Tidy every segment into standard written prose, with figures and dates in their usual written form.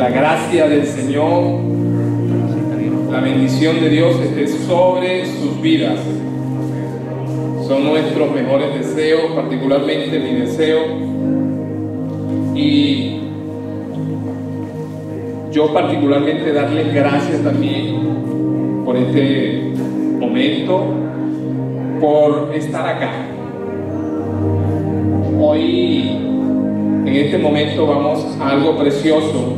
la gracia del Señor, la bendición de Dios esté sobre sus vidas. Son nuestros mejores deseos, particularmente mi deseo. Y yo particularmente darles gracias también por este momento, por estar acá. Hoy, en este momento, vamos a algo precioso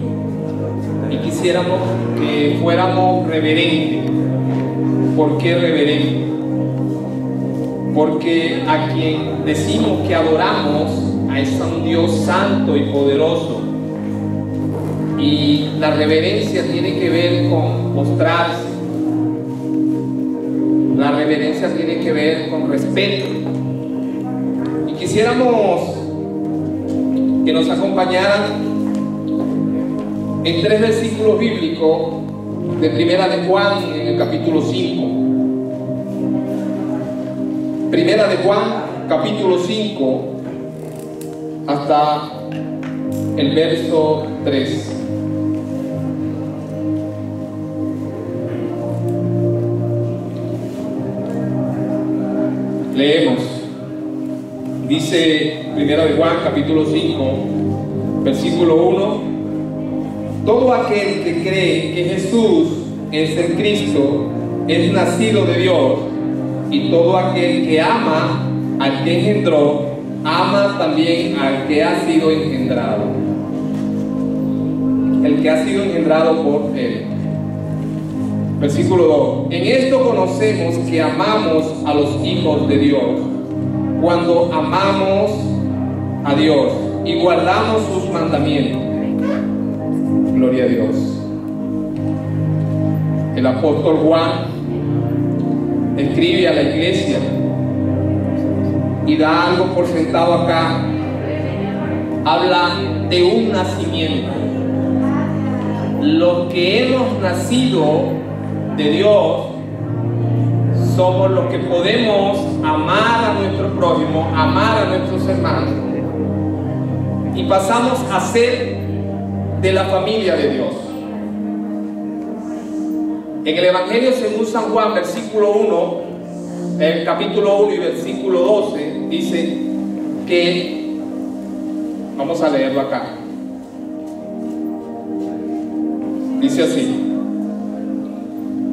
y quisiéramos que fuéramos reverentes. ¿Por qué reverentes? Porque a quien decimos que adoramos es a un Dios santo y poderoso. Y la reverencia tiene que ver con postrarse. La reverencia tiene que ver con respeto. Y quisiéramos que nos acompañaran en 3 versículos bíblicos de Primera de Juan, en el capítulo 5. Primera de Juan, capítulo 5, hasta el verso 3. Leemos. Dice Primera de Juan, capítulo 5, versículo 1: todo aquel que cree que Jesús es el Cristo es nacido de Dios, y todo aquel que ama al que engendró, ama también al que ha sido engendrado. El que ha sido engendrado por él. Versículo 2: en esto conocemos que amamos a los hijos de Dios, cuando amamos a Dios y guardamos sus mandamientos. Gloria a Dios. El apóstol Juan escribe a la iglesia y da algo por sentado acá. Habla de un nacimiento. Los que hemos nacido de Dios somos los que podemos amar a nuestro prójimo, amar a nuestros hermanos, y pasamos a ser de la familia de Dios. En el Evangelio según San Juan, versículo 1, el capítulo 1 y versículo 12, dice que, vamos a leerlo acá, dice así: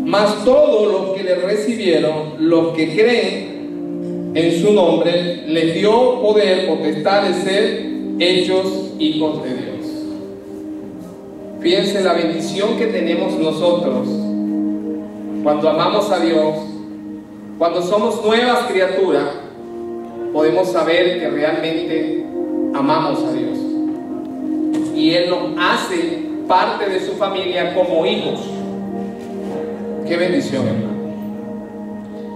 mas todos los que le recibieron, los que creen en su nombre, les dio poder, potestad de ser hechos hijos de Dios. Fíjense la bendición que tenemos nosotros cuando amamos a Dios. Cuando somos nuevas criaturas, podemos saber que realmente amamos a Dios, y Él nos hace parte de su familia como hijos. Qué bendición, hermano.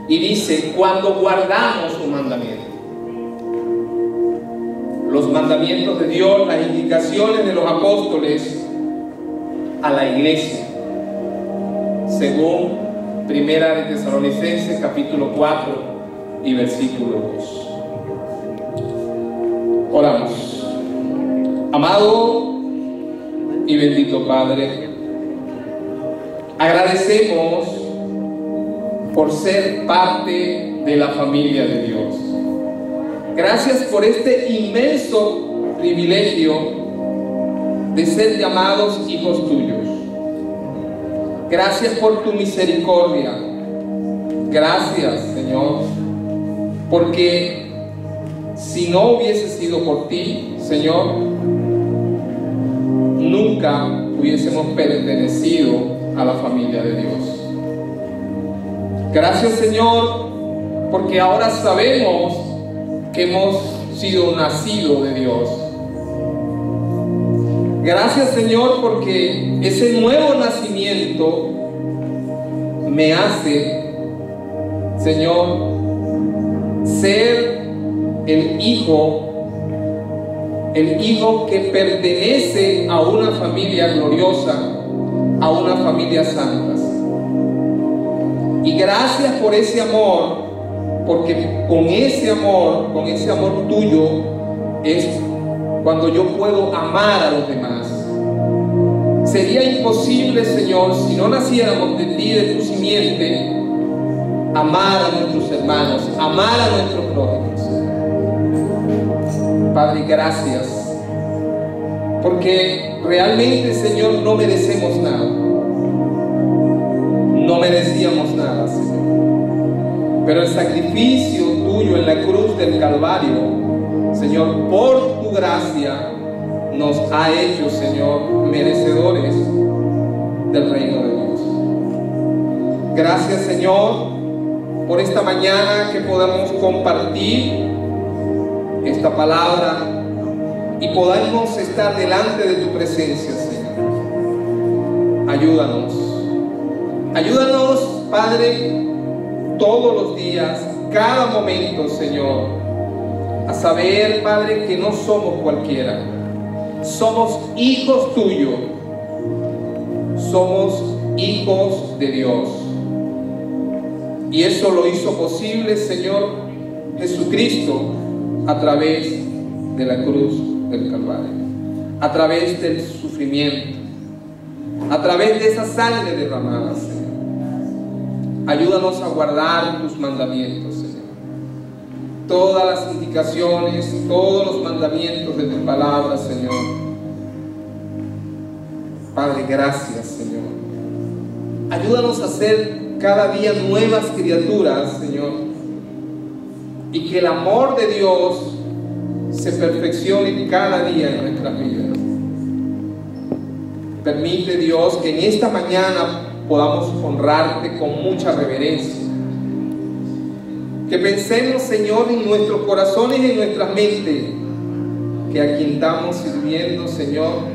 Y dice, cuando guardamos su mandamiento. Los mandamientos de Dios, las indicaciones de los apóstoles a la iglesia, según Primera de Tesalonicenses, capítulo 4 y versículo 2. Oramos. Amado y bendito Padre, agradecemos por ser parte de la familia de Dios. Gracias por este inmenso privilegio de ser llamados hijos tuyos. Gracias por tu misericordia. Gracias, Señor, porque si no hubiese sido por ti, Señor, nunca hubiésemos pertenecido a la familia de Dios. Gracias, Señor, porque ahora sabemos que hemos sido nacidos de Dios. Gracias, Señor, porque ese nuevo nacimiento me hace, Señor, ser el hijo que pertenece a una familia gloriosa, a una familia santa. Y gracias por ese amor, porque con ese amor tuyo es cuando yo puedo amar a los demás. Sería imposible, Señor, si no naciéramos de ti, de tu simiente, amar a nuestros hermanos, amar a nuestros prójimos. Padre, gracias, porque realmente, Señor, no merecemos nada. No merecíamos nada, Señor. Pero el sacrificio tuyo en la cruz del Calvario, Señor, por tu gracia, nos ha hecho, Señor, merecedores del reino de Dios. Gracias, Señor, por esta mañana que podamos compartir esta palabra y podamos estar delante de tu presencia, Señor. Ayúdanos. Ayúdanos, Padre, todos los días, cada momento, Señor, a saber, Padre, que no somos cualquiera. Somos hijos tuyos. Somos hijos de Dios. Y eso lo hizo posible, Señor Jesucristo, a través de la cruz del Calvario, a través del sufrimiento, a través de esa sangre derramada, Señor. Ayúdanos a guardar tus mandamientos, Señor. Todas las indicaciones, todos los mandamientos de tu palabra, Señor. Padre, gracias, Señor. Ayúdanos a ser cada día nuevas criaturas, Señor, y que el amor de Dios se perfeccione cada día en nuestras vidas. Permite, Dios, que en esta mañana podamos honrarte con mucha reverencia. Que pensemos, Señor, en nuestros corazones y en nuestras mentes, que a quien estamos sirviendo, Señor,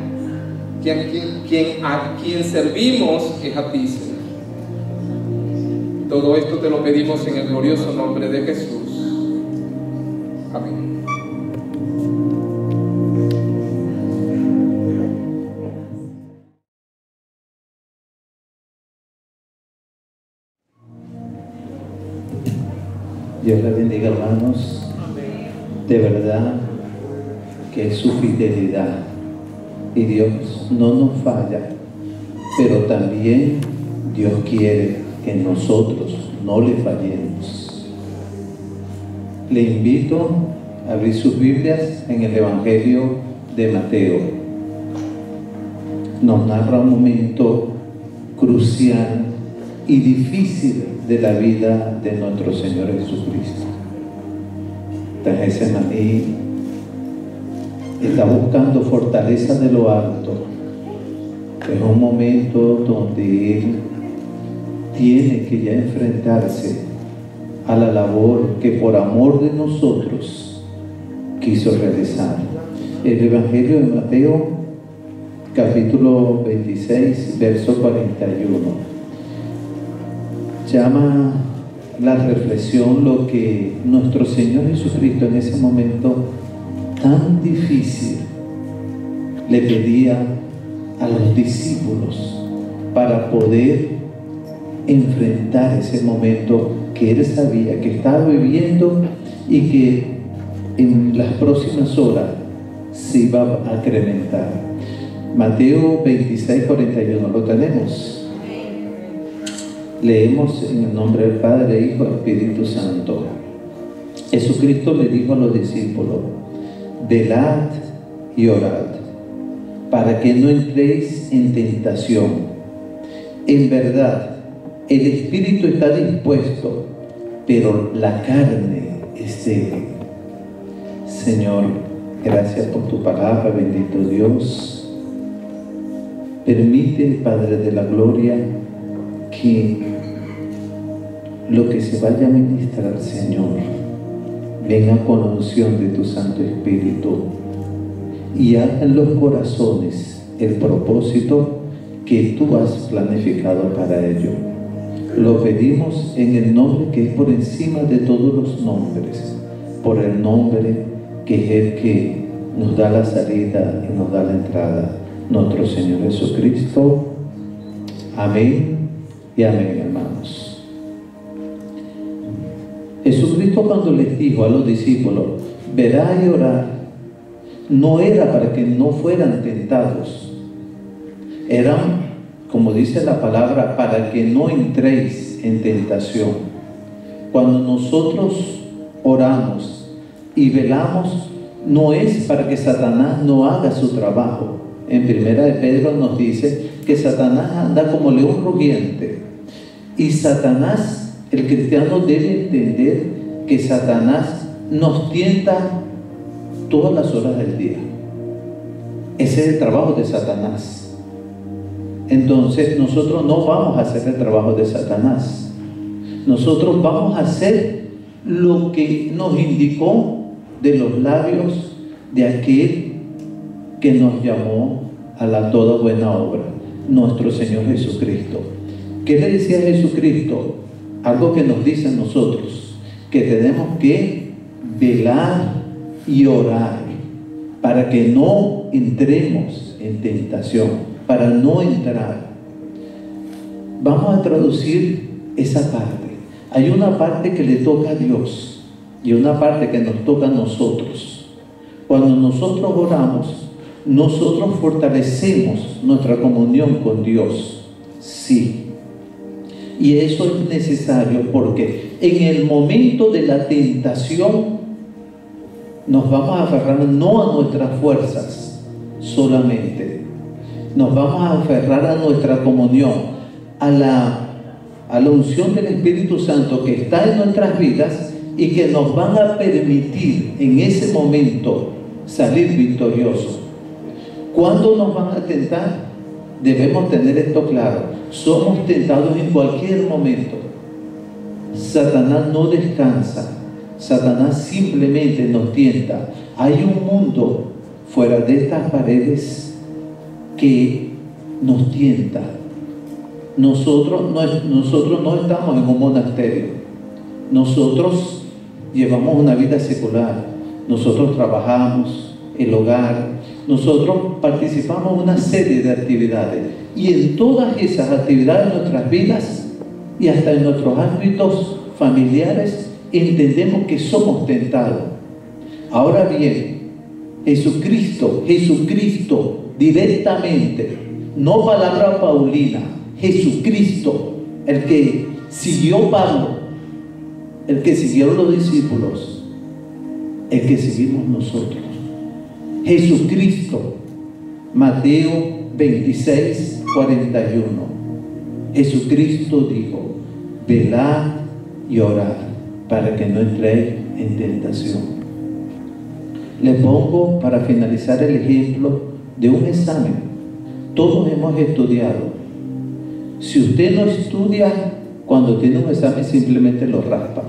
a quien servimos es a ti, Señor. Todo esto te lo pedimos en el glorioso nombre de Jesús. Amén. Dios le bendiga, hermanos. De verdad que es su fidelidad. Y Dios no nos falla, pero también Dios quiere que nosotros no le fallemos. Le invito a abrir sus Biblias en el Evangelio de Mateo. Nos narra un momento crucial y difícil de la vida de nuestro Señor Jesucristo. Getsemaní está buscando fortaleza de lo alto. Es un momento donde Él tiene que ya enfrentarse a la labor que por amor de nosotros quiso realizar. El Evangelio de Mateo, capítulo 26, verso 41, llama la reflexión lo que nuestro Señor Jesucristo en ese momento tan difícil le pedía a los discípulos para poder enfrentar ese momento que Él sabía que estaba viviendo y que en las próximas horas se iba a incrementar. Mateo 26, 41, ¿lo tenemos? Leemos en el nombre del Padre, Hijo y Espíritu Santo. Jesucristo le dijo a los discípulos: velad y orad, para que no entréis en tentación. En verdad, el espíritu está dispuesto, pero la carne es débil. Señor, gracias por tu palabra, bendito Dios. Permite, Padre de la gloria, que lo que se vaya a ministrar, Señor, venga con la unción de tu Santo Espíritu y haga en los corazones el propósito que tú has planificado para ello. Lo pedimos en el nombre que es por encima de todos los nombres, por el nombre que es el que nos da la salida y nos da la entrada, nuestro Señor Jesucristo. Amén y amén, hermanos. Jesucristo, cuando les dijo a los discípulos: verá y orar, no era para que no fueran tentados. eran, como dice la palabra, para que no entréis en tentación. Cuando nosotros oramos y velamos, no es para que Satanás no haga su trabajo. En Primera de Pedro nos dice que Satanás anda como león rugiente. Y Satanás, el cristiano debe entender que Satanás nos tienta todas las horas del día. Ese es el trabajo de Satanás. Entonces nosotros no vamos a hacer el trabajo de Satanás. Nosotros vamos a hacer lo que nos indicó de los labios de aquel que nos llamó a la toda buena obra, nuestro Señor Jesucristo. ¿Qué le decía Jesucristo? Algo que nos dice a nosotros, que tenemos que velar y orar para que no entremos en tentación, para no entrar. Vamos a traducir esa parte. Hay una parte que le toca a Dios y una parte que nos toca a nosotros. Cuando nosotros oramos, nosotros fortalecemos nuestra comunión con Dios. Sí. Y eso es necesario porque en el momento de la tentación nos vamos a aferrar no a nuestras fuerzas solamente. Nos vamos a aferrar a nuestra comunión, a la unción del Espíritu Santo que está en nuestras vidas y que nos van a permitir en ese momento salir victoriosos. ¿Cuándo nos van a tentar? Debemos tener esto claro. Somos tentados en cualquier momento. Satanás no descansa. Satanás simplemente nos tienta. Hay un mundo fuera de estas paredes que nos tienta. Nosotros no estamos en un monasterio. Nosotros llevamos una vida secular. Nosotros trabajamos, el hogar. Nosotros participamos en una serie de actividades. Y en todas esas actividades de nuestras vidas y hasta en nuestros ámbitos familiares entendemos que somos tentados. Ahora bien, Jesucristo directamente, no palabra paulina, Jesucristo, el que siguió Pablo, el que siguieron los discípulos, el que seguimos nosotros. Jesucristo, Mateo 26, 41. Jesucristo dijo: velad y orad para que no entréis en tentación. Le pongo para finalizar el ejemplo de un examen. Todos hemos estudiado. Si usted no estudia, cuando tiene un examen simplemente lo raspa.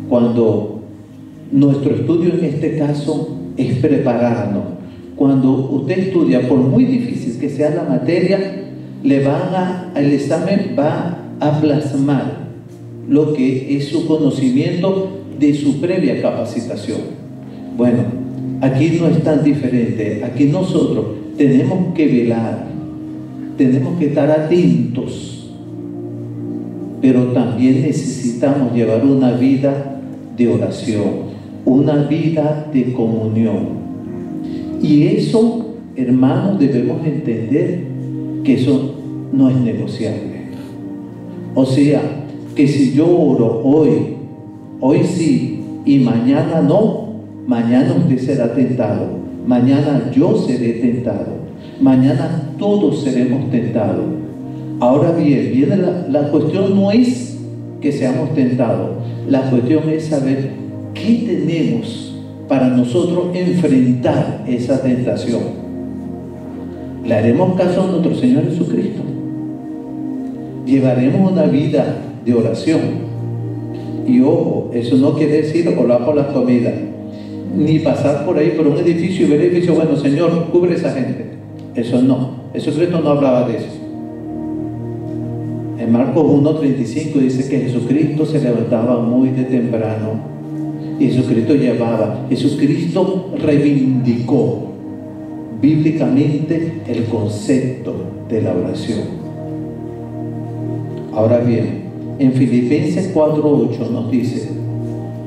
Cuando nuestro estudio en este caso es prepararnos. Cuando usted estudia, por muy difícil que sea la materia, el examen va a plasmar lo que es su conocimiento de su previa capacitación. Bueno, aquí no es tan diferente. Aquí nosotros tenemos que velar, tenemos que estar atentos, pero también necesitamos llevar una vida de oración, una vida de comunión. Y eso, hermanos, debemos entender que eso no es negociable. O sea, que si yo oro hoy sí, y mañana no, mañana usted será tentado, mañana yo seré tentado, mañana todos seremos tentados. Ahora bien, la cuestión no es que seamos tentados, la cuestión es saber qué tenemos para nosotros enfrentar esa tentación. ¿Le haremos caso a nuestro Señor Jesucristo? ¿Llevaremos una vida de oración? Y ojo, eso no quiere decir orar por las comidas, ni pasar por ahí por un edificio y ver el edificio, bueno, Señor, cubre esa gente. Eso no. Jesucristo no hablaba de eso. En Marcos 1:35 dice que Jesucristo se levantaba muy de temprano y Jesucristo Jesucristo reivindicó bíblicamente el concepto de la oración. Ahora bien, en Filipenses 4:8 nos dice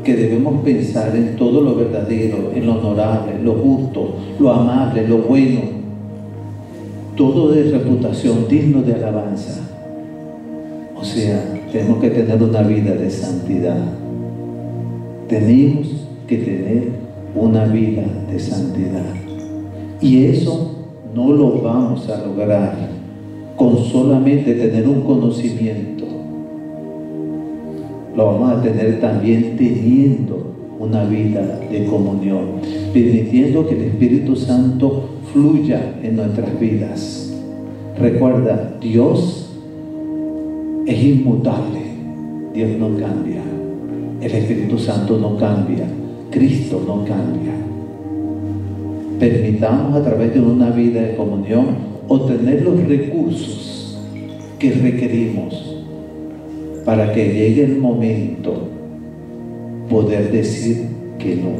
que debemos pensar en todo lo verdadero, en lo honorable, lo justo, lo amable, lo bueno. todo de reputación digno de alabanza. O sea, tenemos que tener una vida de santidad. Tenemos que tener una vida de santidad. Y eso no lo vamos a lograr con solamente tener un conocimiento. Lo vamos a tener también teniendo una vida de comunión, permitiendo que el Espíritu Santo fluya en nuestras vidas. Recuerda, Dios es inmutable. Dios no cambia. El Espíritu Santo no cambia. Cristo no cambia. Permitamos a través de una vida de comunión obtener los recursos que requerimos para que llegue el momento poder decir que no.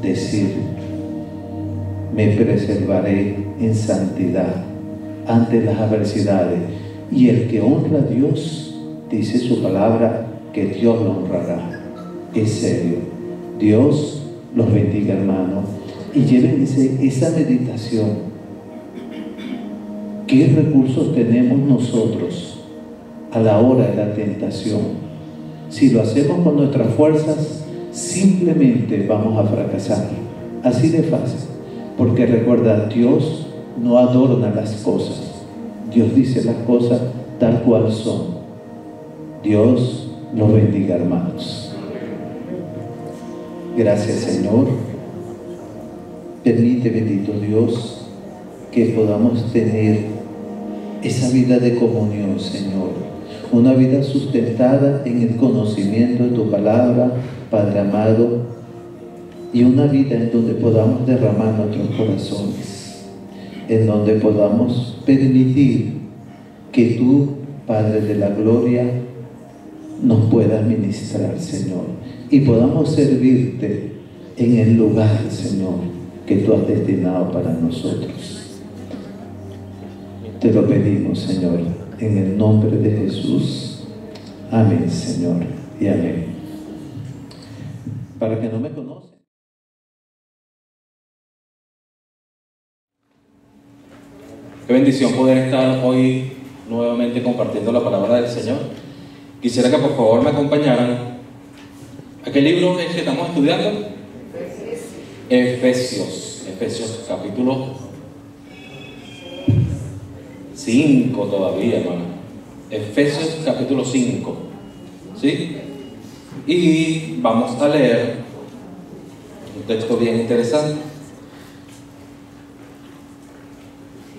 Decir, me preservaré en santidad ante las adversidades. Y el que honra a Dios, dice su palabra, que Dios lo honrará. Es serio. Dios los bendiga, hermanos. Y llévense esa meditación. ¿Qué recursos tenemos nosotros a la hora de la tentación? Si lo hacemos con nuestras fuerzas, simplemente vamos a fracasar. Así de fácil. Porque recuerda, Dios no adorna las cosas. Dios dice las cosas tal cual son. Dios los bendiga, hermanos. Gracias, Señor. Permite, bendito Dios, que podamos tener esa vida de comunión, Señor. Una vida sustentada en el conocimiento de tu palabra, Padre amado, y una vida en donde podamos derramar nuestros corazones, en donde podamos permitir que tú, Padre de la gloria, nos puedas ministrar, Señor, y podamos servirte en el lugar, Señor, que tú has destinado para nosotros. Te lo pedimos, Señor, en el nombre de Jesús. Amén, Señor, y amén. Para que no me conocen. Qué bendición poder estar hoy nuevamente compartiendo la palabra del Señor. Quisiera que por favor me acompañaran. ¿A qué libro es que estamos estudiando? Efesios capítulo 5 todavía, hermano. Efesios capítulo 5. ¿Sí? Y vamos a leer un texto bien interesante.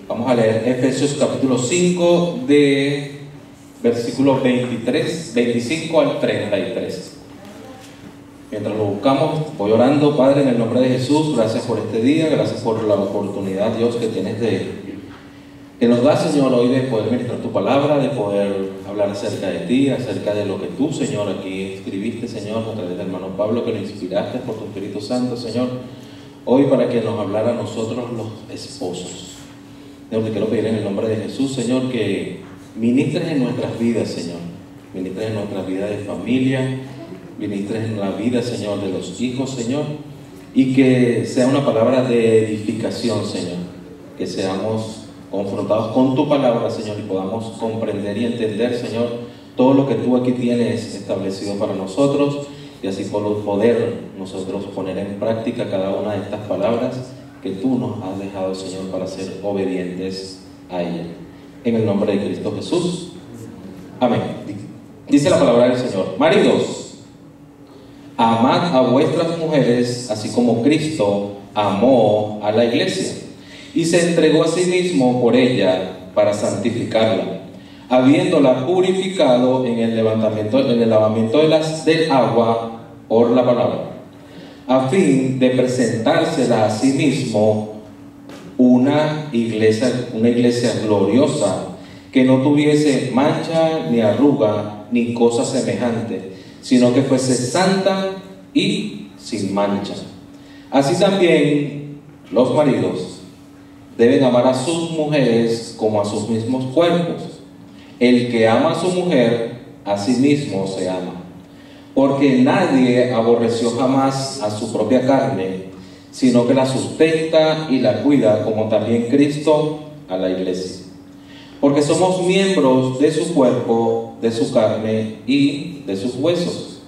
Vamos a leer Efesios capítulo 5 de versículos 25 al 33. Mientras lo buscamos, voy orando. Padre, en el nombre de Jesús, gracias por este día, gracias por la oportunidad, Dios, que tienes que nos da, Señor, hoy de poder ministrar tu palabra, de poder hablar acerca de ti, acerca de lo que tú, Señor, aquí escribiste, Señor, a través del hermano Pablo, que lo inspiraste por tu Espíritu Santo, Señor, hoy para que nos hablara a nosotros los esposos. Señor, te quiero pedir en el nombre de Jesús, Señor, que ministres en nuestras vidas, Señor, ministres en nuestra vida de familia, ministres en la vida, Señor, de los hijos, Señor, y que sea una palabra de edificación, Señor, que seamos confrontados con tu palabra, Señor, y podamos comprender y entender, Señor, todo lo que tú aquí tienes establecido para nosotros, y así poder nosotros poner en práctica cada una de estas palabras que tú nos has dejado, Señor, para ser obedientes a ella. En el nombre de Cristo Jesús. Amén. Dice la palabra del Señor: maridos, amad a vuestras mujeres, así como Cristo amó a la iglesia y se entregó a sí mismo por ella para santificarla, habiéndola purificado en el lavamiento del agua por la palabra, a fin de presentársela a sí mismo una iglesia gloriosa, que no tuviese mancha ni arruga ni cosa semejante, sino que fuese santa y sin mancha. Así también los maridos deben amar a sus mujeres como a sus mismos cuerpos. El que ama a su mujer, a sí mismo se ama. Porque nadie aborreció jamás a su propia carne, sino que la sustenta y la cuida, como también Cristo a la iglesia, porque somos miembros de su cuerpo, de su carne y de sus huesos.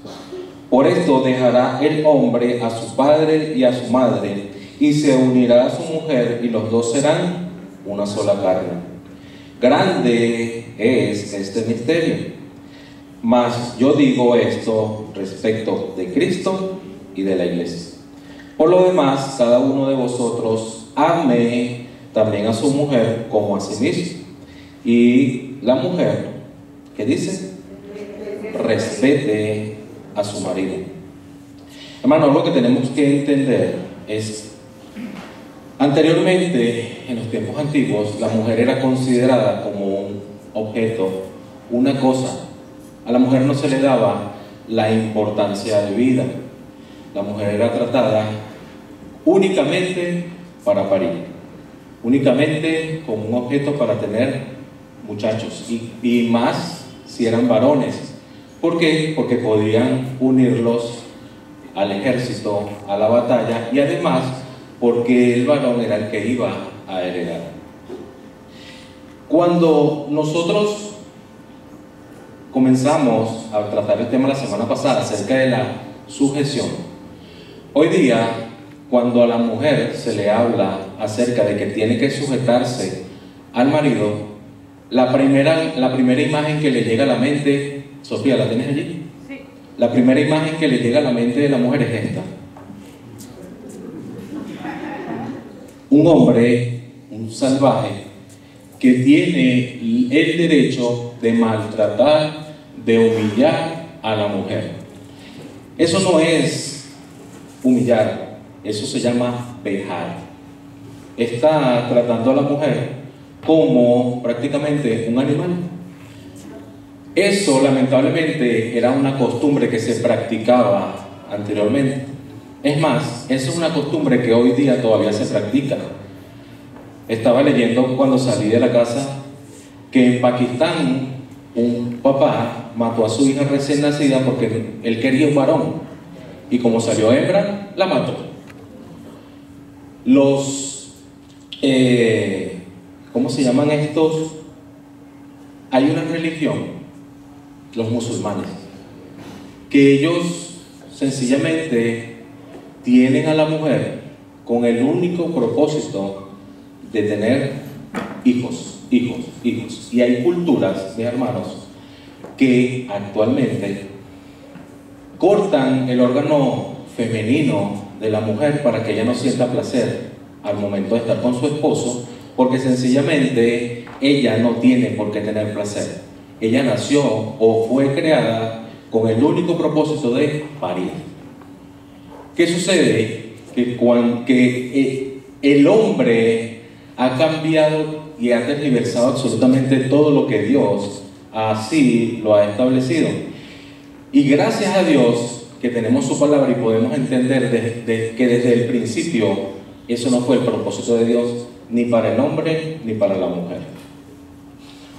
Por esto dejará el hombre a su padre y a su madre, y se unirá a su mujer, y los dos serán una sola carne. Grande es este misterio, mas yo digo esto respecto de Cristo y de la iglesia. Por lo demás, cada uno de vosotros ame también a su mujer como a sí mismo. Y la mujer, ¿qué dice? Respete a su marido. Hermano, lo que tenemos que entender es, anteriormente, en los tiempos antiguos, la mujer era considerada como un objeto, una cosa. A la mujer no se le daba la importancia de vida. La mujer era tratada únicamente para parir, únicamente como un objeto para tener muchachos, y más si eran varones. ¿Por qué? Porque podían unirlos al ejército, a la batalla, y además porque el varón era el que iba a heredar. Cuando nosotros comenzamos a tratar el tema la semana pasada acerca de la sujeción, hoy día, cuando a la mujer se le habla acerca de que tiene que sujetarse al marido, la primera imagen que le llega a la mente, Sofía, ¿la tienes allí? Sí. La primera imagen que le llega a la mente de la mujer es esta: un hombre, un salvaje, que tiene el derecho de maltratar, de humillar a la mujer. Eso no es humillar, eso se llama vejar. Está tratando a la mujer como prácticamente un animal. Eso lamentablemente era una costumbre que se practicaba anteriormente. Es más, eso es una costumbre que hoy día todavía se practica. Estaba leyendo cuando salí de la casa que en Pakistán un papá mató a su hija recién nacida porque él quería un varón, y como salió hembra, la mató. ¿Cómo se llaman estos? Hay una religión, los musulmanes, que ellos sencillamente tienen a la mujer con el único propósito de tener hijos. Y hay culturas, mis hermanos, que actualmente cortan el órgano femenino de la mujer para que ella no sienta placer al momento de estar con su esposo, porque sencillamente ella no tiene por qué tener placer. Ella nació o fue creada con el único propósito de parir. ¿Qué sucede? Que el hombre ha cambiado y ha tergiversado absolutamente todo lo que Dios así lo ha establecido. Y gracias a Dios que tenemos su palabra y podemos entender que desde el principio eso no fue el propósito de Dios, ni para el hombre ni para la mujer.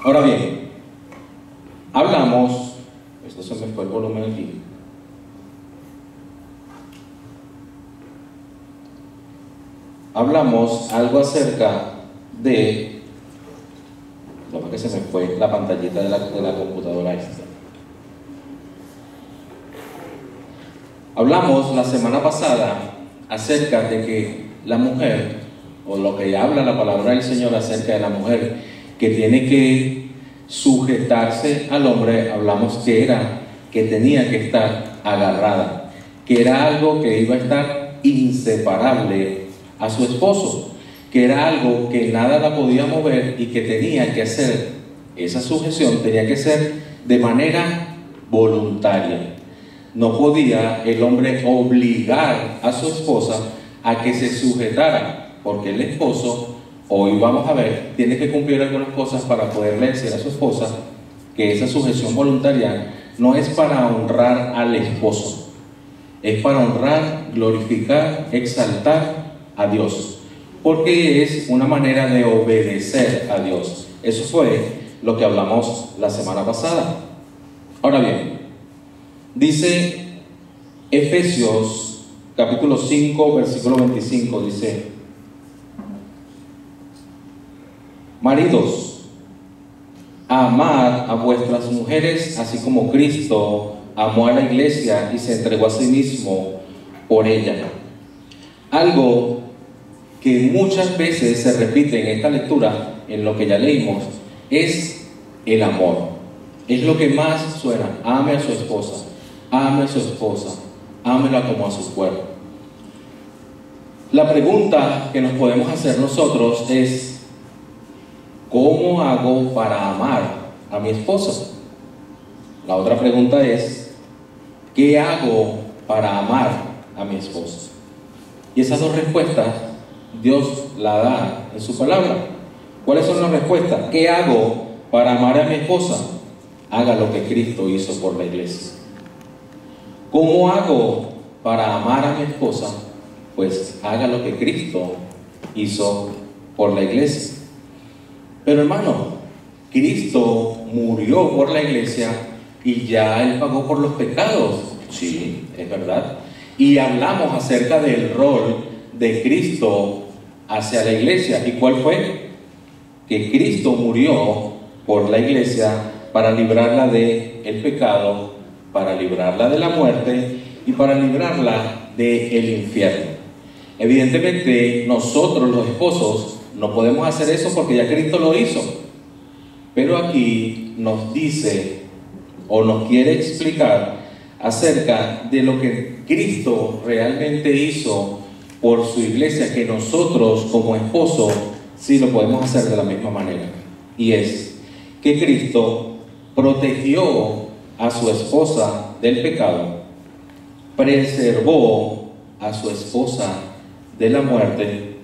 Ahora bien, hablamos, esto se me fue el volumen aquí, hablamos algo acerca de, lo que se me fue la pantallita de la computadora esta. Hablamos la semana pasada acerca de que la mujer, o lo que habla la palabra del Señor acerca de la mujer, que tiene que sujetarse al hombre, hablamos que tenía que estar agarrada, que era algo que iba a estar inseparable a su esposo, que era algo que nada la podía mover y que tenía que hacer, esa sujeción tenía que ser de manera voluntaria. No podía el hombre obligar a su esposa a que se sujetara, porque el esposo, hoy vamos a ver, tiene que cumplir algunas cosas para poderle decir a su esposa que esa sujeción voluntaria no es para honrar al esposo, es para honrar, glorificar, exaltar a Dios, porque es una manera de obedecer a Dios. Eso fue lo que hablamos la semana pasada. Ahora bien, dice Efesios capítulo 5, versículo 25, dice: Maridos, amad a vuestras mujeres, así como Cristo amó a la iglesia y se entregó a sí mismo por ella. Algo que muchas veces se repite en esta lectura, en lo que ya leímos, es el amor. Es lo que más suena: ame a su esposa, ame a su esposa, ámela como a su cuerpo. La pregunta que nos podemos hacer nosotros es: ¿cómo hago para amar a mi esposa? La otra pregunta es: ¿qué hago para amar a mi esposa? Y esas dos respuestas Dios la da en su palabra. ¿Cuáles son las respuestas? ¿Qué hago para amar a mi esposa? Haga lo que Cristo hizo por la iglesia. ¿Cómo hago para amar a mi esposa? Pues haga lo que Cristo hizo por la iglesia. Pero hermano, Cristo murió por la iglesia y ya Él pagó por los pecados. Sí, es verdad. Y hablamos acerca del rol de Cristo hacia la iglesia. ¿Y cuál fue? Que Cristo murió por la iglesia para librarla del pecado, para librarla de la muerte y para librarla del infierno. Evidentemente, nosotros los esposos no podemos hacer eso porque ya Cristo lo hizo. Pero aquí nos dice o nos quiere explicar acerca de lo que Cristo realmente hizo por su iglesia, que nosotros como esposos sí lo podemos hacer de la misma manera. Y es que Cristo protegió a su esposa del pecado, preservó a su esposa de la muerte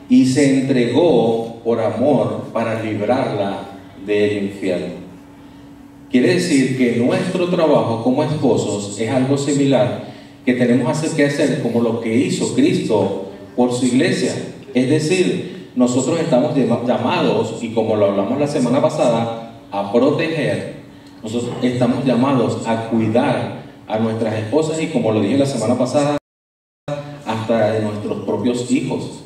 y se entregó por amor para librarla del infierno. Quiere decir que nuestro trabajo como esposos es algo similar que tenemos que hacer como lo que hizo Cristo por su iglesia. Es decir, nosotros estamos llamados, y como lo hablamos la semana pasada, a proteger. Nosotros estamos llamados a cuidar a nuestras esposas y, como lo dije la semana pasada, hasta de nuestros propios hijos.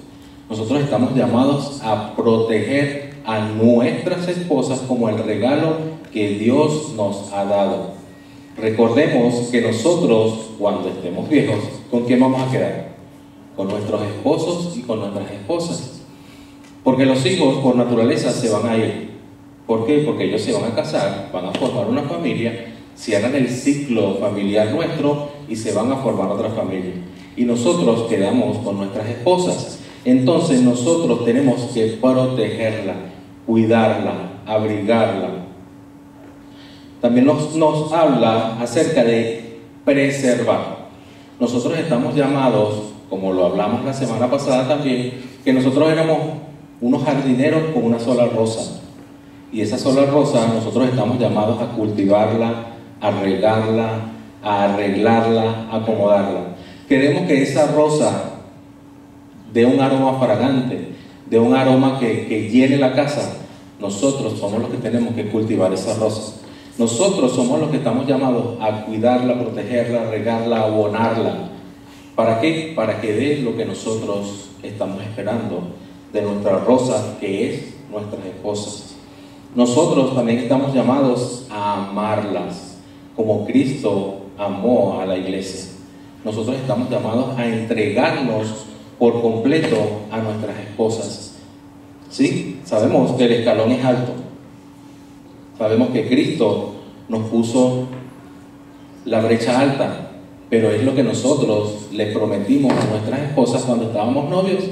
Nosotros estamos llamados a proteger a nuestras esposas como el regalo que Dios nos ha dado. Recordemos que nosotros, cuando estemos viejos, ¿con quién vamos a quedar? Con nuestros esposos y con nuestras esposas. Porque los hijos, por naturaleza, se van a ir. ¿Por qué? Porque ellos se van a casar, van a formar una familia, cierran el ciclo familiar nuestro y se van a formar otra familia. Y nosotros quedamos con nuestras esposas. Entonces nosotros tenemos que protegerla, cuidarla, abrigarla. También nos habla acerca de preservar. Nosotros estamos llamados, como lo hablamos la semana pasada también, que nosotros éramos unos jardineros con una sola rosa. Y esa sola rosa nosotros estamos llamados a cultivarla, a regarla, a arreglarla, a acomodarla. Queremos que esa rosa dé un aroma fragante, dé un aroma que llene la casa. Nosotros somos los que tenemos que cultivar esa rosa. Nosotros somos los que estamos llamados a cuidarla, protegerla, regarla, abonarla. ¿Para qué? Para que dé lo que nosotros estamos esperando de nuestra rosa, que es nuestras esposas. Nosotros también estamos llamados a amarlas, como Cristo amó a la iglesia. Nosotros estamos llamados a entregarnos por completo a nuestras esposas. Sí, sabemos que el escalón es alto. Sabemos que Cristo nos puso la brecha alta, pero es lo que nosotros le prometimos a nuestras esposas cuando estábamos novios.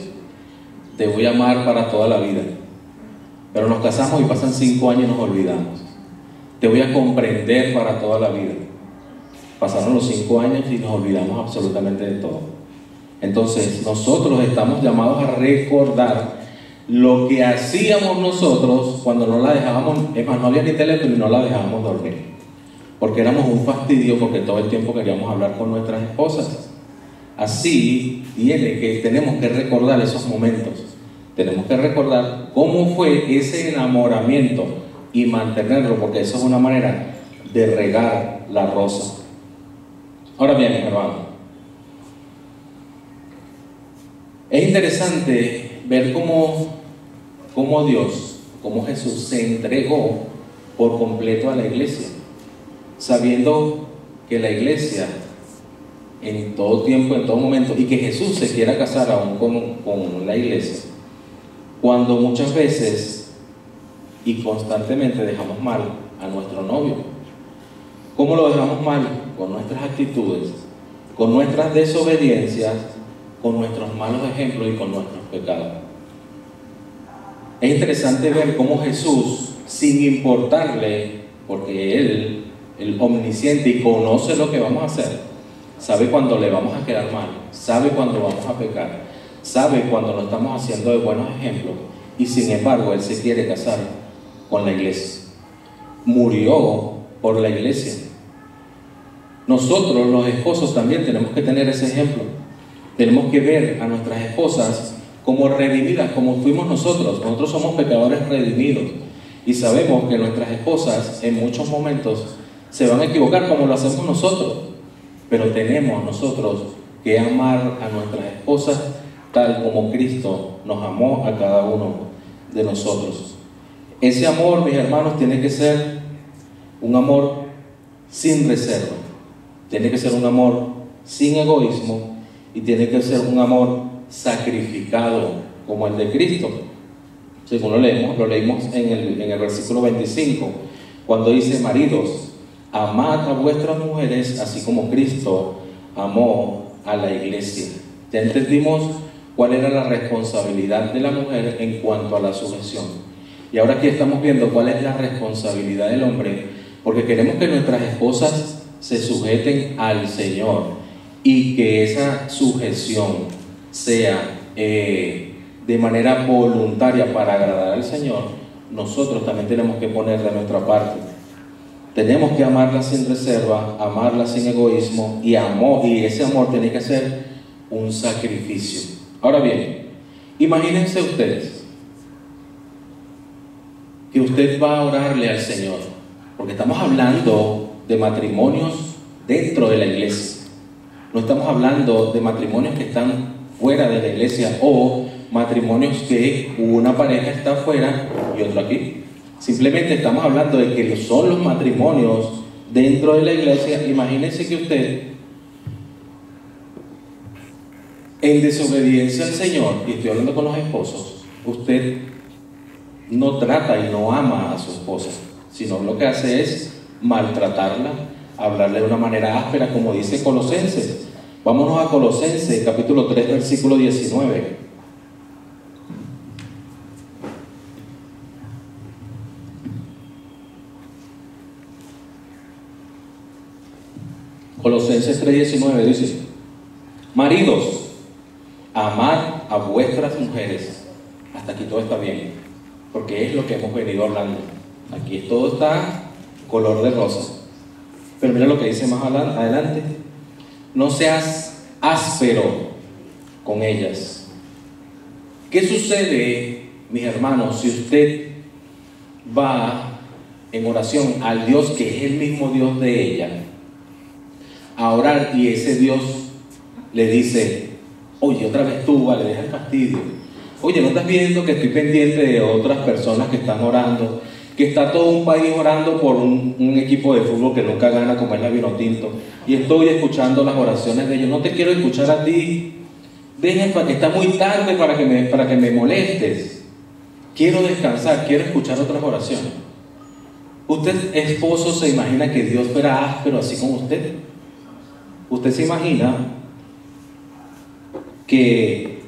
Te voy a amar para toda la vida. Pero nos casamos y pasan 5 años y nos olvidamos. Te voy a comprender para toda la vida. Pasaron los 5 años y nos olvidamos absolutamente de todo. Entonces nosotros estamos llamados a recordar lo que hacíamos nosotros cuando no la dejábamos. Es más, no había ni teléfono y no la dejábamos dormir, porque éramos un fastidio, porque todo el tiempo queríamos hablar con nuestras esposas. Así tenemos que recordar esos momentos. Tenemos que recordar cómo fue ese enamoramiento y mantenerlo, porque eso es una manera de regar la rosa. Ahora bien, hermano, es interesante ver cómo Dios, cómo Jesús se entregó por completo a la iglesia, sabiendo que la iglesia en todo tiempo, en todo momento, y que Jesús se quiera casar aún con la iglesia, cuando muchas veces y constantemente dejamos mal a nuestro novio. ¿Cómo lo dejamos mal? Con nuestras actitudes, con nuestras desobediencias, con nuestros malos ejemplos y con nuestros pecados. Es interesante ver cómo Jesús, sin importarle, porque Él, el omnisciente y conoce lo que vamos a hacer, sabe cuando le vamos a quedar mal, sabe cuando vamos a pecar, sabe cuando lo estamos haciendo de buenos ejemplos, y sin embargo Él se quiere casar con la iglesia. Murió por la iglesia. Nosotros los esposos también tenemos que tener ese ejemplo. Tenemos que ver a nuestras esposas como redimidas, como fuimos nosotros. Nosotros somos pecadores redimidos y sabemos que nuestras esposas en muchos momentos se van a equivocar como lo hacemos nosotros, pero tenemos nosotros que amar a nuestras esposas tal como Cristo nos amó a cada uno de nosotros. Ese amor, mis hermanos, tiene que ser un amor sin reserva, tiene que ser un amor sin egoísmo y tiene que ser un amor sacrificado como el de Cristo. Según lo leímos en el versículo 25, cuando dice: maridos, amad a vuestras mujeres así como Cristo amó a la iglesia. Ya entendimos cuál era la responsabilidad de la mujer en cuanto a la sujeción. Y ahora aquí estamos viendo cuál es la responsabilidad del hombre, porque queremos que nuestras esposas se sujeten al Señor y que esa sujeción sea de manera voluntaria para agradar al Señor. Nosotros también tenemos que poner de nuestra parte. Tenemos que amarla sin reserva, amarla sin egoísmo, y ese amor tiene que ser un sacrificio. Ahora bien, imagínense ustedes que usted va a orarle al Señor, porque estamos hablando de matrimonios dentro de la iglesia. No estamos hablando de matrimonios que están fuera de la iglesia o matrimonios que una pareja está afuera y otro aquí. Simplemente estamos hablando de que son los matrimonios dentro de la iglesia. Imagínense que usted, en desobediencia al Señor, y estoy hablando con los esposos, usted no trata y no ama a su esposa, sino lo que hace es maltratarla, hablarle de una manera áspera, como dice Colosenses. Vámonos a Colosenses, capítulo 3, versículo 19. Colosenses 3:19 dice: maridos, amad a vuestras mujeres. Hasta aquí todo está bien, porque es lo que hemos venido hablando. Aquí todo está color de rosa. Pero mira lo que dice más adelante: no seas áspero con ellas. ¿Qué sucede, mis hermanos, si usted va en oración al Dios que es el mismo Dios de ella a orar, y ese Dios le dice: oye, otra vez tú, vale, deja el fastidio? Oye, ¿no estás viendo que estoy pendiente de otras personas que están orando? Que está todo un país orando por un equipo de fútbol que nunca gana, como es la Vinotinto, y estoy escuchando las oraciones de ellos. No te quiero escuchar a ti. Está muy tarde para que me molestes. Quiero descansar, quiero escuchar otras oraciones. ¿Usted, esposo, se imagina que Dios fuera áspero así como usted? ¿Usted se imagina que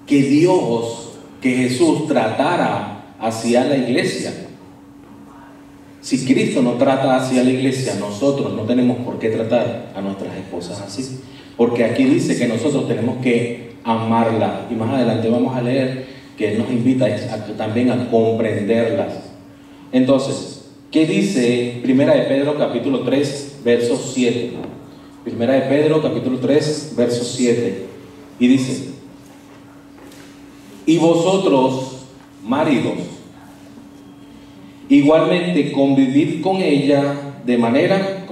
Dios, que Jesús tratara hacia la iglesia? Si Cristo no trata hacia la iglesia, nosotros no tenemos por qué tratar a nuestras esposas así, porque aquí dice que nosotros tenemos que amarla, y más adelante vamos a leer que Él nos invita también a comprenderlas. Entonces, ¿qué dice Primera de Pedro capítulo 3 verso 7? Primera de Pedro capítulo 3 verso 7, y dice: y vosotros, maridos, igualmente convivid con ella de manera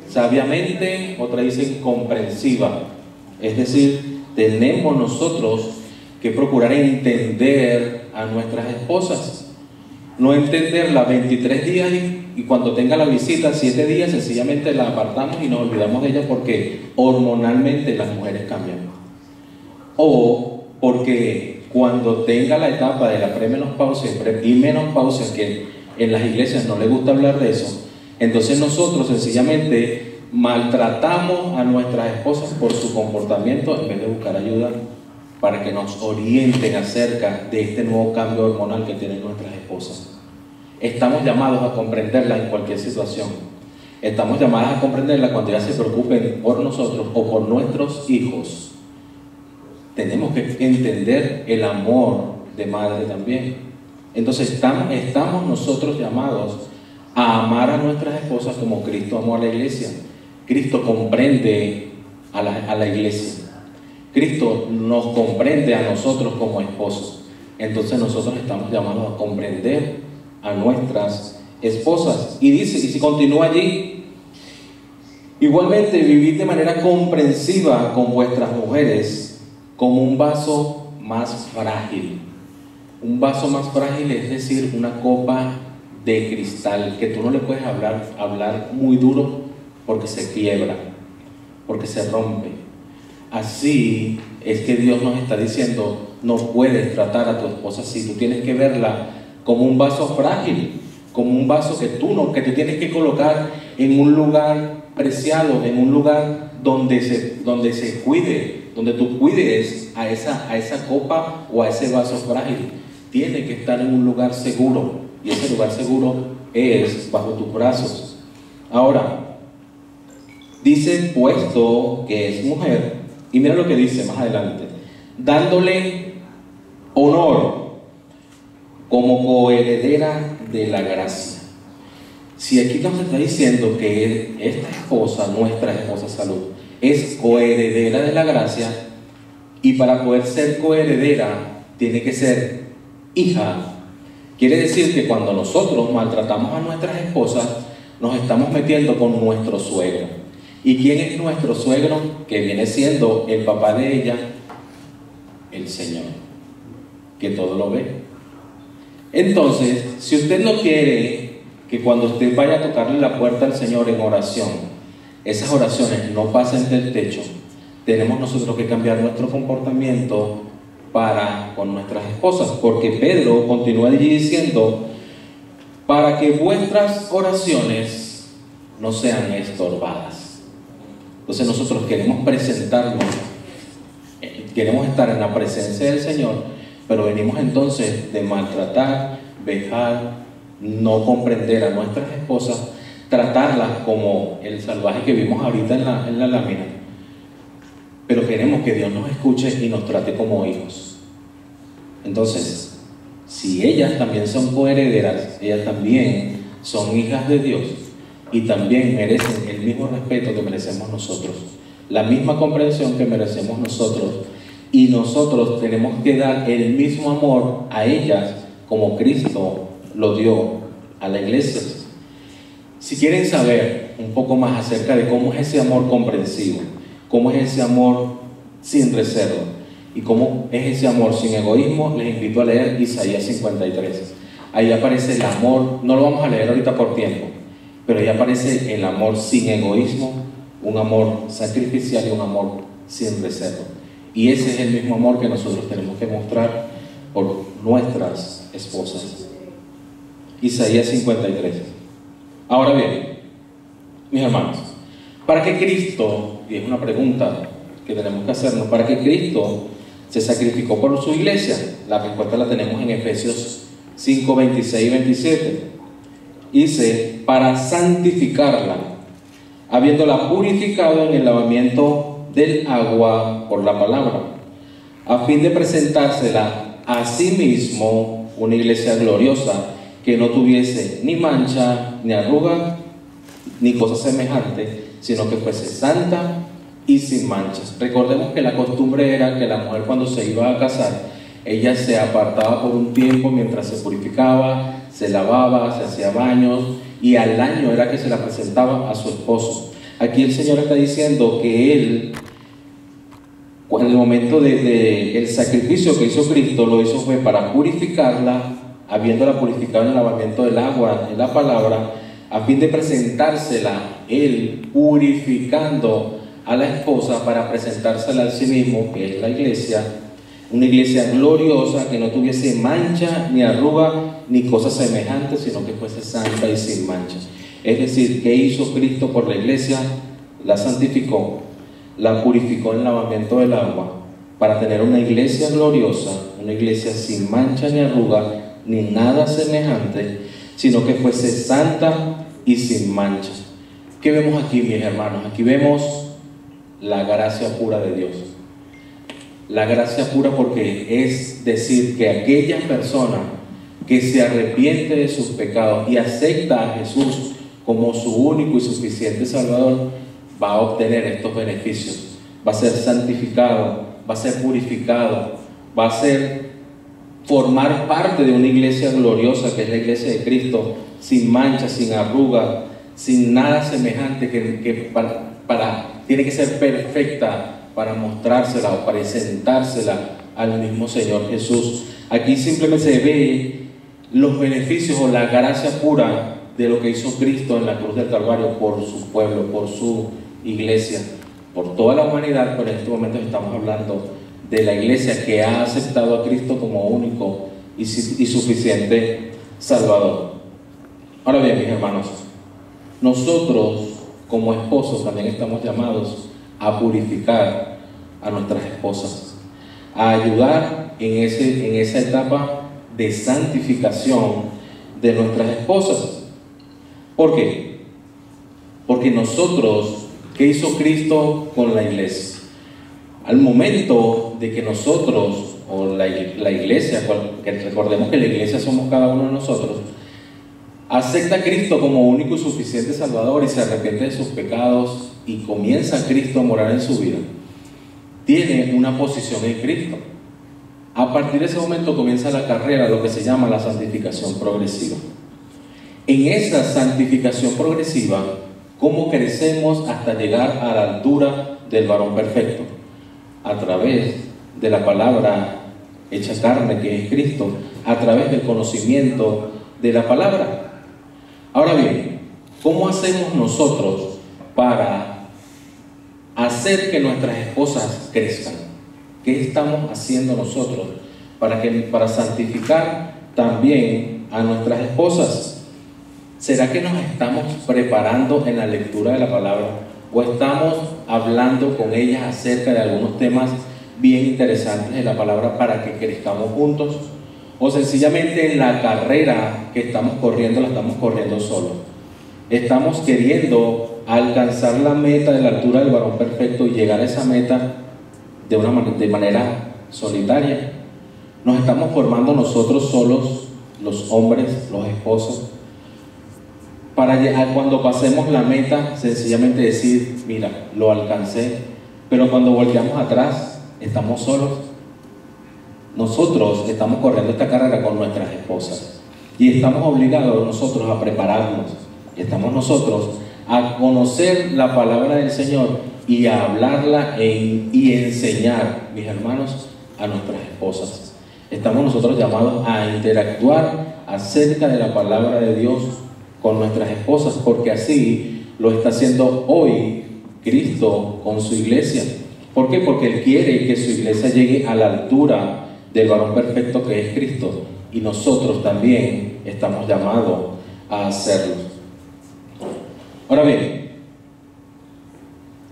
sabiamente, otra dice comprensiva. Es decir, tenemos nosotros que procurar entender a nuestras esposas. No entenderla 23 días y cuando tenga la visita 7 días sencillamente la apartamos y nos olvidamos de ella porque hormonalmente las mujeres cambian. O porque cuando tenga la etapa de la premenopausia y menopausia, que en las iglesias no les gusta hablar de eso, entonces nosotros sencillamente maltratamos a nuestras esposas por su comportamiento en vez de buscar ayuda para que nos orienten acerca de este nuevo cambio hormonal que tienen nuestras esposas. Estamos llamados a comprenderla en cualquier situación. Estamos llamados a comprenderla cuando ellas se preocupen por nosotros o por nuestros hijos. Tenemos que entender el amor de madre también. Entonces estamos nosotros llamados a amar a nuestras esposas como Cristo amó a la iglesia. Cristo comprende a la iglesia. Cristo nos comprende a nosotros como esposos. Entonces nosotros estamos llamados a comprender a nuestras esposas. Y dice, y si continúa allí, igualmente vivid de manera comprensiva con vuestras mujeres como un vaso más frágil. Un vaso más frágil es decir, una copa de cristal que tú no le puedes hablar muy duro porque se quiebra, porque se rompe. Así es que Dios nos está diciendo, no puedes tratar a tu esposa así, tú tienes que verla como un vaso frágil, como un vaso que tú tienes que colocar en un lugar preciado, en un lugar donde se cuide, donde tú cuides a esa copa o a ese vaso frágil. Tiene que estar en un lugar seguro, y ese lugar seguro es bajo tus brazos. Ahora, dice puesto que es mujer, y mira lo que dice más adelante, dándole honor como coheredera de la gracia. Si aquí nos está diciendo que esta esposa, nuestra esposa Salud, es coheredera de la gracia, y para poder ser coheredera tiene que ser hija, quiere decir que cuando nosotros maltratamos a nuestras esposas, nos estamos metiendo con nuestro suegro. ¿Y quién es nuestro suegro? Que viene siendo el papá de ella, el Señor, que todo lo ve. Entonces, si usted no quiere que cuando usted vaya a tocarle la puerta al Señor en oración, esas oraciones no pasen del techo, tenemos nosotros que cambiar nuestro comportamiento para con nuestras esposas, porque Pedro continúa allí diciendo, para que vuestras oraciones no sean estorbadas. Entonces nosotros queremos presentarnos, queremos estar en la presencia del Señor, pero venimos entonces de maltratar, vejar, no comprender a nuestras esposas, tratarlas como el salvaje que vimos ahorita en la lámina. Pero queremos que Dios nos escuche y nos trate como hijos. Entonces, si ellas también son coherederas, ellas también son hijas de Dios y también merecen el mismo respeto que merecemos nosotros, la misma comprensión que merecemos nosotros, y nosotros tenemos que dar el mismo amor a ellas como Cristo lo dio a la iglesia. Si quieren saber un poco más acerca de cómo es ese amor comprensivo, cómo es ese amor sin reserva y cómo es ese amor sin egoísmo, les invito a leer Isaías 53. Ahí aparece el amor, no lo vamos a leer ahorita por tiempo, pero ahí aparece el amor sin egoísmo, un amor sacrificial y un amor sin reserva. Y ese es el mismo amor que nosotros tenemos que mostrar por nuestras esposas. Isaías 53. Ahora bien, mis hermanos, ¿para qué Cristo, y es una pregunta que tenemos que hacernos, para qué Cristo se sacrificó por su iglesia? La respuesta la tenemos en Efesios 5, 26 y 27. Dice, para santificarla, habiéndola purificado en el lavamiento del agua por la palabra, a fin de presentársela a sí mismo una iglesia gloriosa, que no tuviese ni mancha, ni arruga, ni cosa semejante, sino que fuese santa y sin manchas. Recordemos que la costumbre era que la mujer, cuando se iba a casar, ella se apartaba por un tiempo mientras se purificaba, se lavaba, se hacía baños, y al año era que se la presentaba a su esposo. Aquí el Señor está diciendo que Él En el momento el sacrificio que hizo Cristo, lo hizo fue para purificarla, habiéndola purificado en el lavamiento del agua, en la palabra, a fin de presentársela, Él purificando a la esposa para presentársela a sí mismo, que es la iglesia, una iglesia gloriosa, que no tuviese mancha, ni arruga, ni cosa semejante, sino que fuese santa y sin mancha. Es decir, ¿qué hizo Cristo por la iglesia? La santificó, la purificó en el lavamiento del agua, para tener una iglesia gloriosa, una iglesia sin mancha ni arruga, ni nada semejante, sino que fuese santa y sin mancha. ¿Qué vemos aquí, mis hermanos? Aquí vemos la gracia pura de Dios. La gracia pura, porque es decir que aquella persona que se arrepiente de sus pecados y acepta a Jesús como su único y suficiente Salvador, va a obtener estos beneficios. Va a ser santificado, va a ser purificado, va a ser formar parte de una iglesia gloriosa, que es la iglesia de Cristo, sin mancha, sin arruga, sin nada semejante, que tiene que ser perfecta para mostrársela o presentársela al mismo Señor Jesús. Aquí simplemente se ve los beneficios o la gracia pura de lo que hizo Cristo en la cruz del Calvario por su pueblo, por su iglesia, por toda la humanidad. Pero en este momento estamos hablando de la iglesia que ha aceptado a Cristo como único y suficiente Salvador. Ahora bien, mis hermanos, nosotros como esposos también estamos llamados a purificar a nuestras esposas, a ayudar en esa etapa de santificación de nuestras esposas. ¿Por qué? Porque nosotros, ¿qué hizo Cristo con la iglesia? Al momento de que nosotros, o la iglesia, que recordemos que la iglesia somos cada uno de nosotros, acepta a Cristo como único y suficiente Salvador y se arrepiente de sus pecados y comienza Cristo a morar en su vida, tiene una posición en Cristo. A partir de ese momento comienza la carrera, lo que se llama la santificación progresiva. En esa santificación progresiva, ¿cómo crecemos hasta llegar a la altura del varón perfecto? A través de la palabra hecha carne, que es Cristo, a través del conocimiento de la palabra. Ahora bien, ¿cómo hacemos nosotros para hacer que nuestras esposas crezcan? ¿Qué estamos haciendo nosotros para santificar también a nuestras esposas? ¿Será que nos estamos preparando en la lectura de la palabra? ¿O estamos hablando con ellas acerca de algunos temas bien interesantes de la palabra para que crezcamos juntos? ¿O sencillamente en la carrera que estamos corriendo la estamos corriendo solos? Estamos queriendo alcanzar la meta de la altura del varón perfecto y llegar a esa meta de manera solitaria. Nos estamos formando nosotros solos, los hombres, los esposos, para cuando pasemos la meta sencillamente decir, mira, lo alcancé. Pero cuando volteamos atrás, estamos solos. Nosotros estamos corriendo esta carrera con nuestras esposas y estamos obligados nosotros a prepararnos, estamos nosotros a conocer la palabra del Señor y a hablarla y enseñar, mis hermanos, a nuestras esposas. Estamos nosotros llamados a interactuar acerca de la palabra de Dios con nuestras esposas, porque así lo está haciendo hoy Cristo con su iglesia. ¿Por qué? Porque Él quiere que su iglesia llegue a la altura del varón perfecto que es Cristo, y nosotros también estamos llamados a hacerlo. Ahora bien,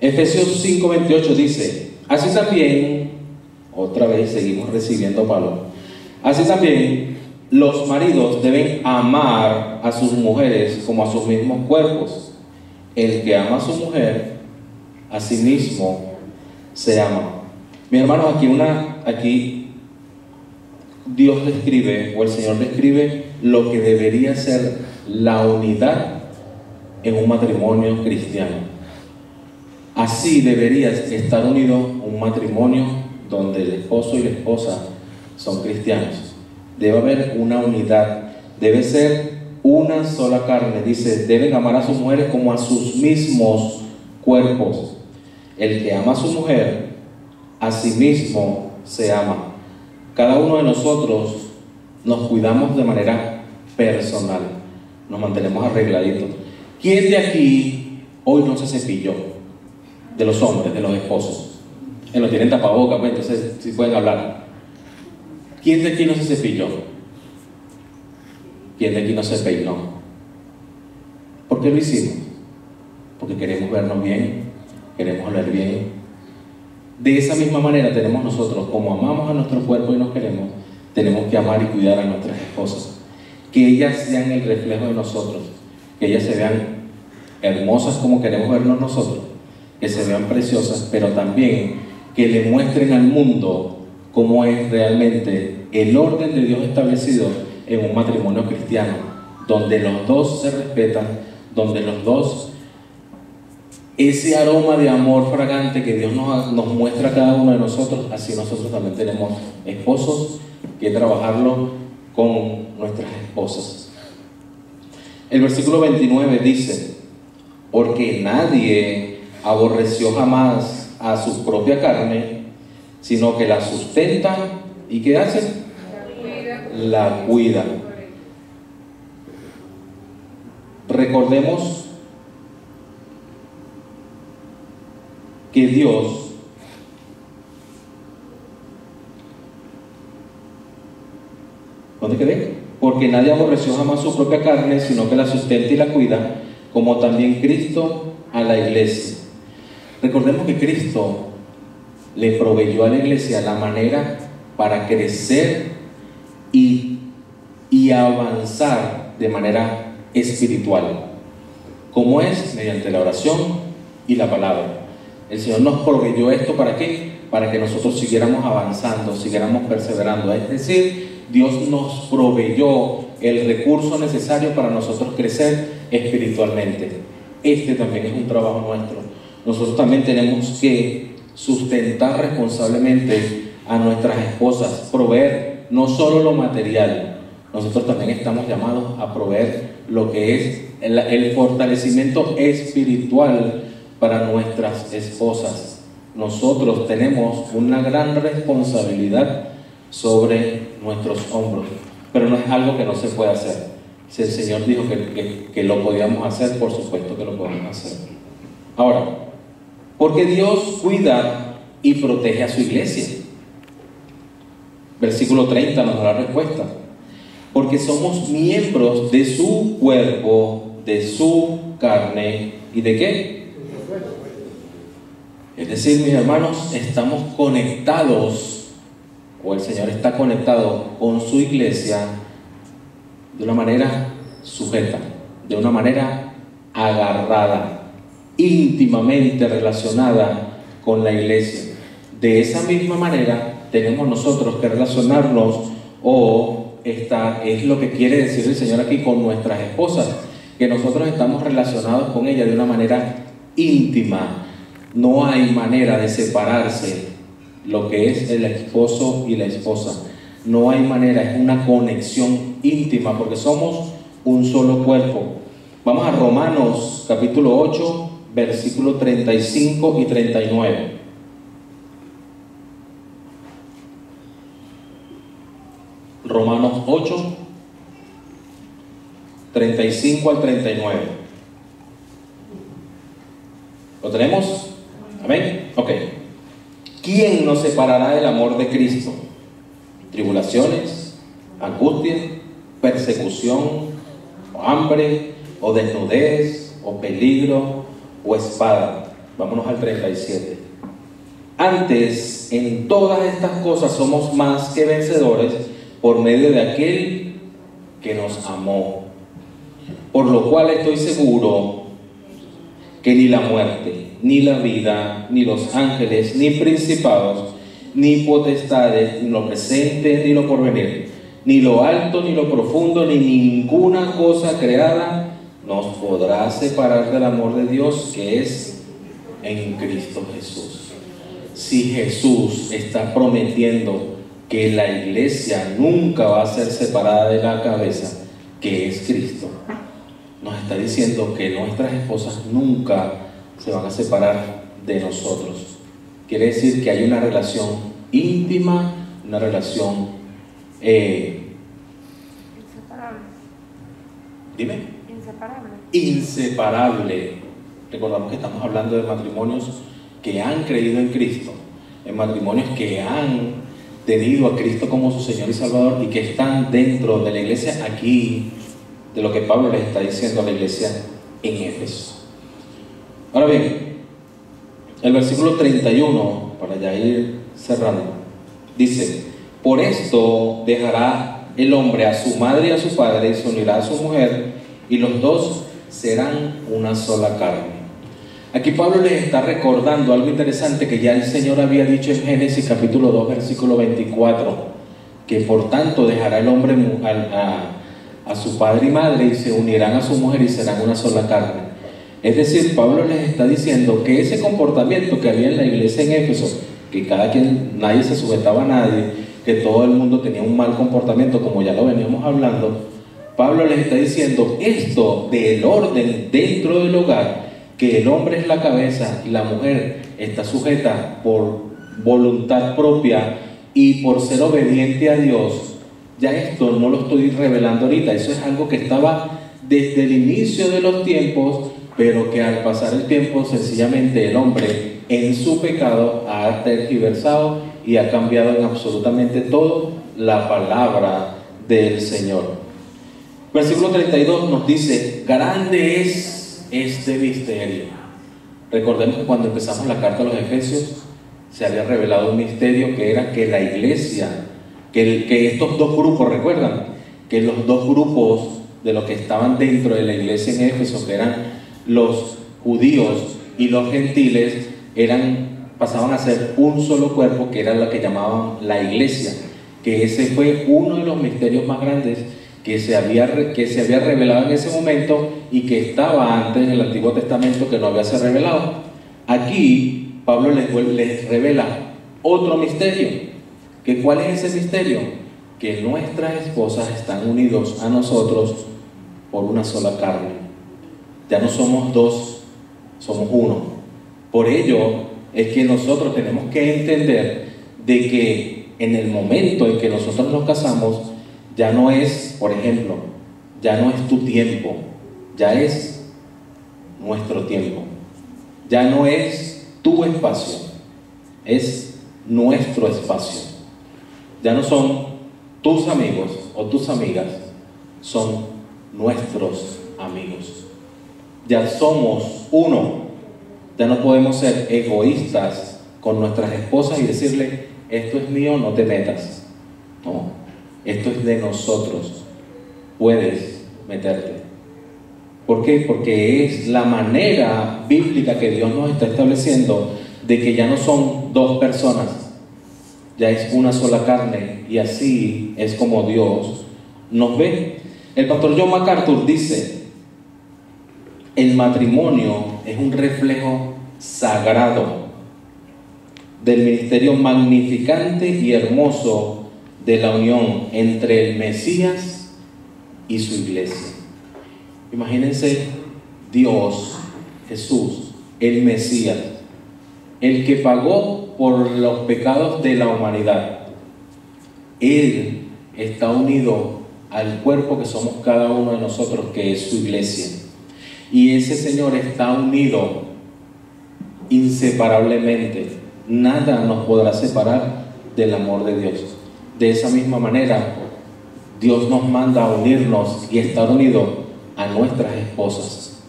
Efesios 5:28 dice, así también, otra vez seguimos recibiendo valor, así también los maridos deben amar a sus mujeres como a sus mismos cuerpos. El que ama a su mujer, a sí mismo se ama. Mis hermanos, aquí Dios describe, o el Señor describe, lo que debería ser la unidad en un matrimonio cristiano. Así debería estar unido un matrimonio donde el esposo y la esposa son cristianos. Debe haber una unidad, debe ser una sola carne. Dice, deben amar a sus mujeres como a sus mismos cuerpos. El que ama a su mujer, a sí mismo se ama. Cada uno de nosotros nos cuidamos de manera personal, nos mantenemos arregladitos. ¿Quién de aquí hoy no se cepilló? De los hombres, de los esposos. No tienen tapabocas, pues, entonces sí pueden hablar. ¿Quién de aquí no se cepilló? ¿Quién de aquí no se peinó? ¿Por qué lo hicimos? Porque queremos vernos bien, queremos oler bien. De esa misma manera tenemos nosotros, como amamos a nuestro cuerpo y nos queremos, tenemos que amar y cuidar a nuestras esposas. Que ellas sean el reflejo de nosotros, que ellas se vean hermosas como queremos vernos nosotros, que se vean preciosas, pero también que le muestren al mundo cómo es realmente el orden de Dios establecido en un matrimonio cristiano, donde los dos se respetan, donde los dos, ese aroma de amor fragante que Dios nos muestra a cada uno de nosotros, así nosotros también tenemos esposos que trabajarlo con nuestras esposas. El versículo 29 dice: porque nadie aborreció jamás a su propia carne, sino que la sustenta. ¿Y qué hace? La cuida. Recordemos que Dios ¿dónde quedé? Porque nadie aborreció jamás su propia carne, sino que la sustenta y la cuida, como también Cristo a la iglesia. Recordemos que Cristo le proveyó a la iglesia la manera para crecer y avanzar de manera espiritual. ¿Cómo es? Mediante la oración y la palabra. El Señor nos proveyó esto, ¿para qué? Para que nosotros siguiéramos avanzando, siguiéramos perseverando. Es decir, Dios nos proveyó el recurso necesario para nosotros crecer espiritualmente. Este también es un trabajo nuestro. Nosotros también tenemos que sustentar responsablemente a nuestras esposas, proveer no solo lo material. Nosotros también estamos llamados a proveer lo que es el fortalecimiento espiritual para nuestras esposas. Nosotros tenemos una gran responsabilidad sobre nuestros hombros, pero no es algo que no se puede hacer. Si el Señor dijo que lo podíamos hacer, por supuesto que lo podemos hacer. Ahora, porque Dios cuida y protege a su iglesia. Versículo 30 nos da la respuesta. Porque somos miembros de su cuerpo, de su carne y ¿de qué? Es decir, mis hermanos, estamos conectados, o el Señor está conectado con su iglesia de una manera sujeta, de una manera agarrada, íntimamente relacionada con la iglesia. De esa misma manera tenemos nosotros que relacionarnos, es lo que quiere decir el Señor aquí, con nuestras esposas, que nosotros estamos relacionados con ellas de una manera íntima. No hay manera de separarse lo que es el esposo y la esposa. No hay manera, es una conexión íntima porque somos un solo cuerpo. Vamos a Romanos capítulo 8, versículos 35 y 39. Romanos 8, 35 al 39. ¿Lo tenemos? ¿Amén? Ok. ¿Quién nos separará del amor de Cristo? ¿Tribulaciones, angustia, persecución, o hambre, o desnudez, o peligro, o espada? Vámonos al 37. Antes, en todas estas cosas somos más que vencedores por medio de aquel que nos amó. Por lo cual estoy seguro que ni la muerte, ni la vida, ni los ángeles, ni principados, ni potestades, ni lo presente, ni lo porvenir, ni lo alto, ni lo profundo, ni ninguna cosa creada nos podrá separar del amor de Dios que es en Cristo Jesús. Si Jesús está prometiendo que la iglesia nunca va a ser separada de la cabeza, que es Cristo, nos está diciendo que nuestras esposas nunca se van a separar de nosotros. quiere decir que hay una relación íntima, una relación inseparable. Dime. Inseparable. Inseparable. Recordamos que estamos hablando de matrimonios que han creído en Cristo, en matrimonios que han tenido a Cristo como su Señor y Salvador y que están dentro de la iglesia aquí, de lo que Pablo les está diciendo a la iglesia en Éfeso. Ahora bien, el versículo 31, para ya ir cerrando, dice: por esto dejará el hombre a su madre y a su padre y se unirá a su mujer, y los dos serán una sola carne. Aquí Pablo les está recordando algo interesante que ya el Señor había dicho en Génesis capítulo 2 versículo 24, que por tanto dejará el hombre a su padre y madre y se unirán a su mujer y serán una sola carne. Es decir, Pablo les está diciendo que ese comportamiento que había en la iglesia en Éfeso, que nadie se sujetaba a nadie, que todo el mundo tenía un mal comportamiento, como ya lo veníamos hablando, Pablo les está diciendo esto del orden dentro del hogar, que el hombre es la cabeza y la mujer está sujeta por voluntad propia y por ser obediente a Dios. Ya esto no lo estoy revelando ahorita, eso es algo que estaba desde el inicio de los tiempos, pero que al pasar el tiempo sencillamente el hombre en su pecado ha tergiversado y ha cambiado en absolutamente todo la palabra del Señor. Versículo 32 nos dice: grande es este misterio. Recordemos que cuando empezamos la carta a los Efesios se había revelado un misterio, que era que la iglesia, que estos dos grupos, recuerdan que los dos grupos de los que estaban dentro de la iglesia en Éfeso, que eran los judíos y los gentiles, pasaban a ser un solo cuerpo, que era lo que llamaban la iglesia, que ese fue uno de los misterios más grandes que se había revelado en ese momento y que estaba antes en el Antiguo Testamento, que no había sido revelado. Aquí Pablo les revela otro misterio. ¿Cuál es ese misterio? Que nuestras esposas están unidos a nosotros por una sola carne. Ya no somos dos, somos uno. Por ello es que nosotros tenemos que entender de que en el momento en que nosotros nos casamos, ya no es, por ejemplo, ya no es tu tiempo, ya es nuestro tiempo. Ya no es tu espacio, es nuestro espacio. Ya no son tus amigos o tus amigas, son nuestros amigos. Ya somos uno. Ya no podemos ser egoístas con nuestras esposas y decirle: esto es mío, no te metas. No, esto es de nosotros, puedes meterte. ¿Por qué? Porque es la manera bíblica que Dios nos está estableciendo de que ya no son dos personas, ya es una sola carne, y así es como Dios nos ve. El pastor John MacArthur dice: el matrimonio es un reflejo sagrado del ministerio magnificante y hermoso de la unión entre el Mesías y su iglesia. Imagínense Dios, Jesús, el Mesías, el que pagó por los pecados de la humanidad. Él está unido al cuerpo que somos cada uno de nosotros, que es su iglesia. Y ese Señor está unido inseparablemente. Nada nos podrá separar del amor de Dios. De esa misma manera, Dios nos manda a unirnos y estar unidos a nuestras esposas.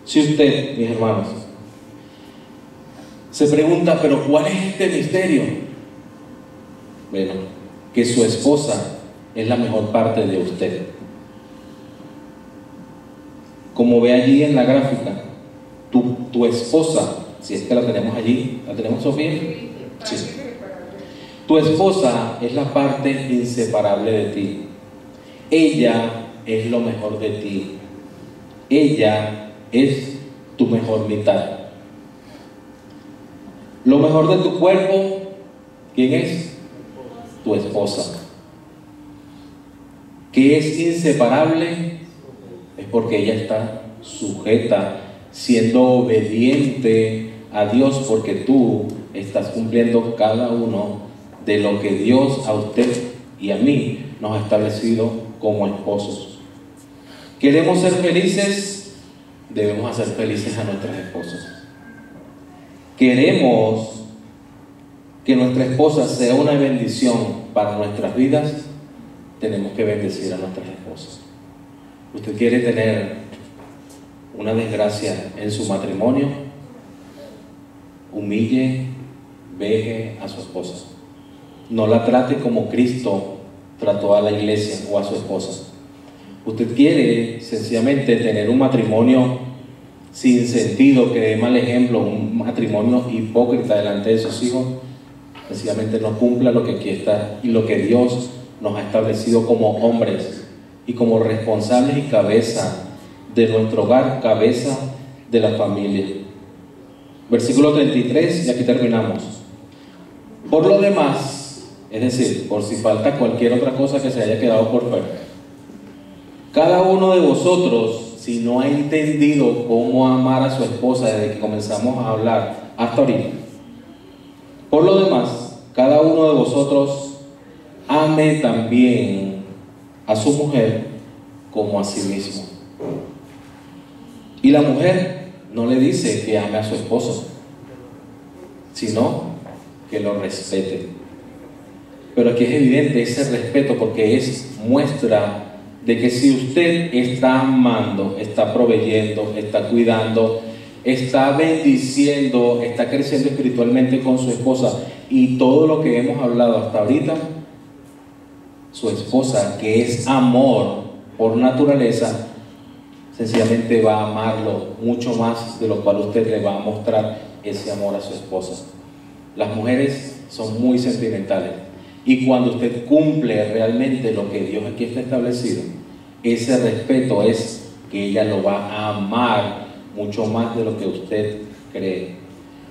Si usted, mis hermanos, se pregunta: ¿pero cuál es este misterio? Bueno, que su esposa es la mejor parte de usted. Como ve allí en la gráfica, tu esposa, si es que la tenemos allí, ¿la tenemos, Sofía? Sí. Tu esposa es la parte inseparable de ti. Ella es lo mejor de ti. Ella es tu mejor mitad. Lo mejor de tu cuerpo, ¿quién es? Tu esposa. Que es inseparable, es porque ella está sujeta, siendo obediente a Dios, porque tú estás cumpliendo cada uno de lo que Dios a usted y a mí nos ha establecido como esposos. ¿Queremos ser felices? Debemos hacer felices a nuestras esposas. ¿Queremos que nuestra esposa sea una bendición para nuestras vidas? Tenemos que bendecir a nuestras esposas. ¿Usted quiere tener una desgracia en su matrimonio? Humille, veje a su esposa. No la trate como Cristo trató a la iglesia o a su esposa. Usted quiere sencillamente tener un matrimonio sin sentido, que dé mal ejemplo, un matrimonio hipócrita delante de sus hijos, sencillamente no cumpla lo que aquí está y lo que Dios nos ha establecido como hombres y como responsables y cabeza de nuestro hogar, cabeza de la familia. Versículo 33, y aquí terminamos. Por lo demás, es decir, por si falta cualquier otra cosa que se haya quedado por fuera, cada uno de vosotros, si no ha entendido cómo amar a su esposa desde que comenzamos a hablar hasta ahorita, por lo demás, cada uno de vosotros ame también a su mujer como a sí mismo. Y la mujer no le dice que ame a su esposo, sino que lo respete. Pero aquí es evidente ese respeto, porque es muestra de que si usted está amando, está proveyendo, está cuidando, está bendiciendo, está creciendo espiritualmente con su esposa, y todo lo que hemos hablado hasta ahorita, su esposa, que es amor por naturaleza, sencillamente va a amarlo mucho más, de lo cual usted le va a mostrar ese amor a su esposa. Las mujeres son muy sentimentales, y cuando usted cumple realmente lo que Dios aquí está establecido, ese respeto es que ella lo va a amar mucho más de lo que usted cree.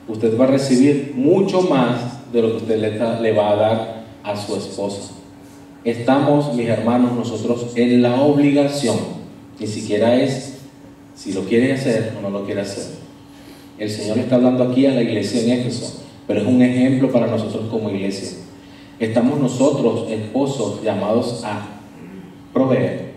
Usted va a recibir mucho más de lo que usted le va a dar a su esposa. Estamos, mis hermanos, nosotros en la obligación, ni siquiera es si lo quiere hacer o no lo quiere hacer. El Señor está hablando aquí a la iglesia en Éfeso, pero es un ejemplo para nosotros como iglesia. Estamos nosotros, esposos, llamados a proveer,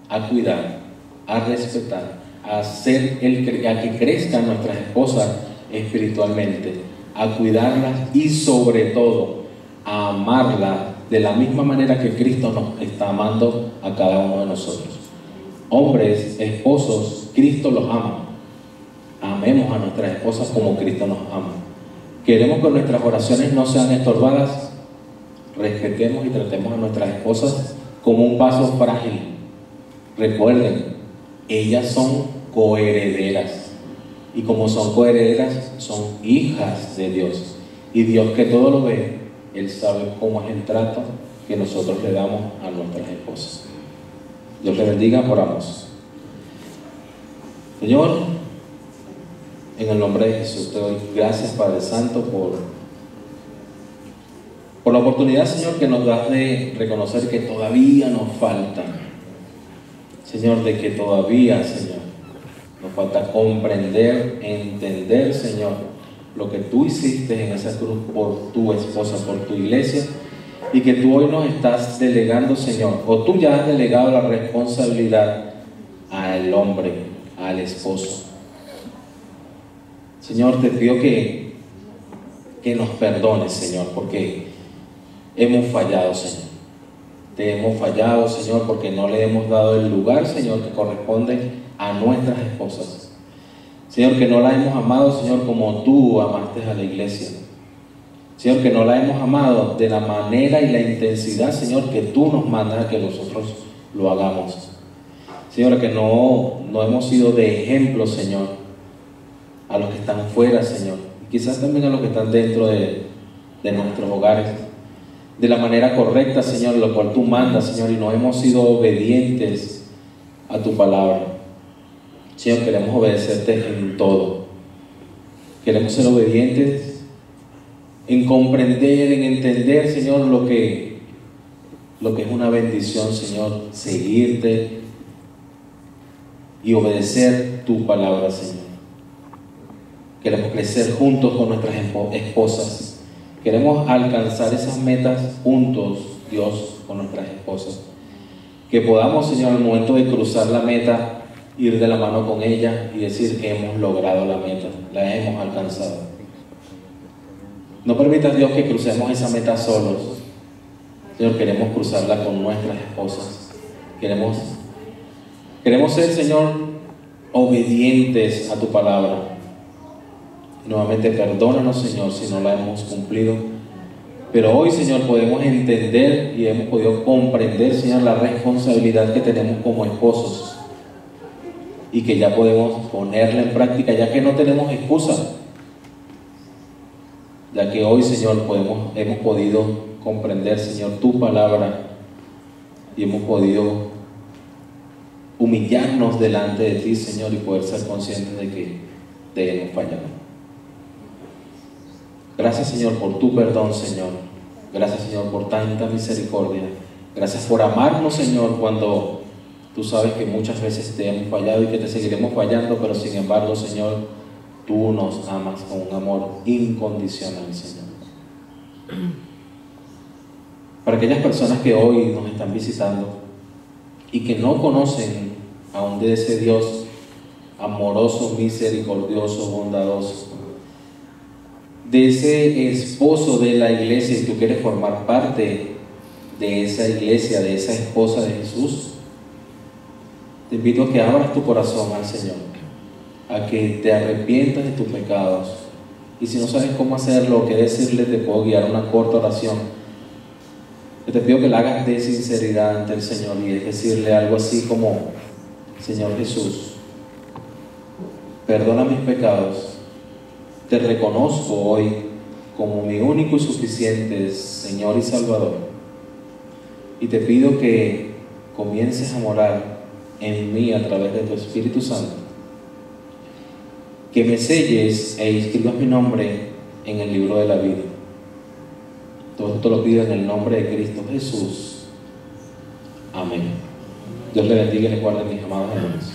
a cuidar, a respetar, a que crezcan nuestras esposas espiritualmente, a cuidarlas y sobre todo a amarlas de la misma manera que Cristo nos está amando a cada uno de nosotros. Hombres, esposos, Cristo los ama. Amemos a nuestras esposas como Cristo nos ama. Queremos que nuestras oraciones no sean estorbadas. Respetemos y tratemos a nuestras esposas como un vaso frágil. Recuerden, ellas son coherederas, y como son coherederas, son hijas de Dios, y Dios, que todo lo ve, Él sabe cómo es el trato que nosotros le damos a nuestras esposas. Dios te bendiga, oramos. Señor, en el nombre de Jesús te doy gracias, Padre Santo, por la oportunidad, Señor, que nos das de reconocer que todavía nos falta, Señor, de que todavía, Señor, nos falta comprender, entender, Señor, lo que tú hiciste en esa cruz por tu esposa, por tu iglesia, y que tú hoy nos estás delegando, Señor, o tú ya has delegado la responsabilidad al hombre, al esposo. Señor, te pido que nos perdones, Señor, porque hemos fallado, Señor. Te hemos fallado, Señor, porque no le hemos dado el lugar, Señor, que corresponde a nuestras esposas. Señor, que no la hemos amado, Señor, como tú amaste a la iglesia. Señor, que no la hemos amado de la manera y la intensidad, Señor, que tú nos mandas a que nosotros lo hagamos. Señor, que no hemos sido de ejemplo, Señor, a los que están fuera, Señor, y quizás también a los que están dentro de nuestros hogares, de la manera correcta, Señor, lo cual tú mandas, Señor, y no hemos sido obedientes a tu palabra. Señor, queremos obedecerte en todo. Queremos ser obedientes en comprender, en entender, Señor, lo que es una bendición, Señor, seguirte y obedecer tu palabra, Señor. Queremos crecer juntos con nuestras esposas. Queremos alcanzar esas metas juntos, Dios, con nuestras esposas. Que podamos, Señor, al momento de cruzar la meta, ir de la mano con ella y decir que hemos logrado la meta, la hemos alcanzado. No permitas, Dios, que crucemos esa meta solos. Señor, queremos cruzarla con nuestras esposas. Queremos ser, Señor, obedientes a tu palabra. Y nuevamente, perdónanos, Señor, si no la hemos cumplido. Pero hoy, Señor, podemos entender y hemos podido comprender, Señor, la responsabilidad que tenemos como esposos. Y que ya podemos ponerla en práctica, ya que no tenemos excusa. Ya que hoy, Señor, hemos podido comprender, Señor, tu palabra. Y hemos podido humillarnos delante de ti, Señor, y poder ser conscientes de que te hemos fallado. Gracias, Señor, por tu perdón, Señor. Gracias, Señor, por tanta misericordia. Gracias por amarnos, Señor, cuando tú sabes que muchas veces te hemos fallado y que te seguiremos fallando, pero sin embargo, Señor, tú nos amas con un amor incondicional, Señor. Para aquellas personas que hoy nos están visitando y que no conocen aún de ese Dios amoroso, misericordioso, bondadoso, de ese esposo de la iglesia, y tú quieres formar parte de esa iglesia, de esa esposa de Jesús, te invito a que abras tu corazón al Señor, a que te arrepientas de tus pecados. Y si no sabes cómo hacerlo o qué decirle, te puedo guiar una corta oración. Yo te pido que la hagas de sinceridad ante el Señor, y es decirle algo así como: Señor Jesús, perdona mis pecados. Te reconozco hoy como mi único y suficiente Señor y Salvador. Y te pido que comiences a morar en mí a través de tu Espíritu Santo. Que me selles e inscribas mi nombre en el libro de la vida. Todo esto lo pido en el nombre de Cristo Jesús. Amén. Dios le bendiga y le guarde, mis amados hermanos.